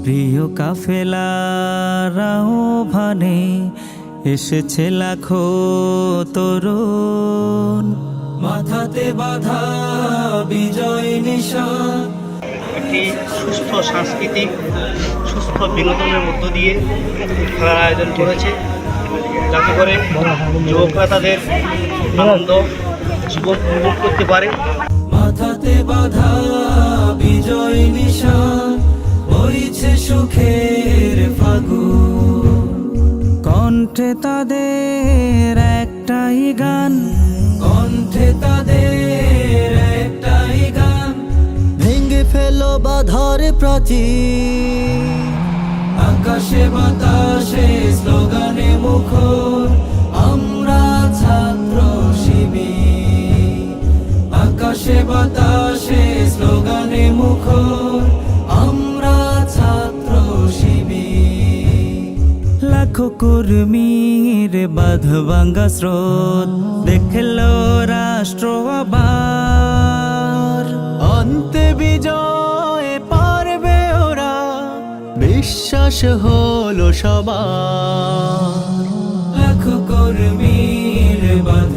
প্রিয় কাফেলারাও ভানে এসেছে লাখো তরুণ, মাথাতে বাঁধা বিজয় নিশান। একটি সুস্থ সাংস্কৃতিক সুস্থ বিনোদনের মধ্য দিয়ে খেলার আয়োজন করেছে, যাতে করে যুবকরা তাদের আনন্দ জীবন উপভোগ করতে পারে। মাথাতে বাঁধা বিজয় নিশান, বইছে সুখের ফাগুন, কণ্ঠে তাদের একটাই গান, কণ্ঠে তাদের একটাই গান। ভেঙে ফেলো বাধার প্রাচীর, আকাশে বাতাসে স্লোগানে মুখর, আমরা ছাত্র শিবির। আকাশে বাতাসে স্লোগানে মুখর, আমরা ছাত্র শিবির। লাখো কর্মীর বাঁধ ভাঙ্গা স্রোত দেখলো রাষ্ট্র আবার, অন্তে বিজয় পারবে ওরা, বিশ্বাস হলো সবার। লাখো কর্মীর বাঁধ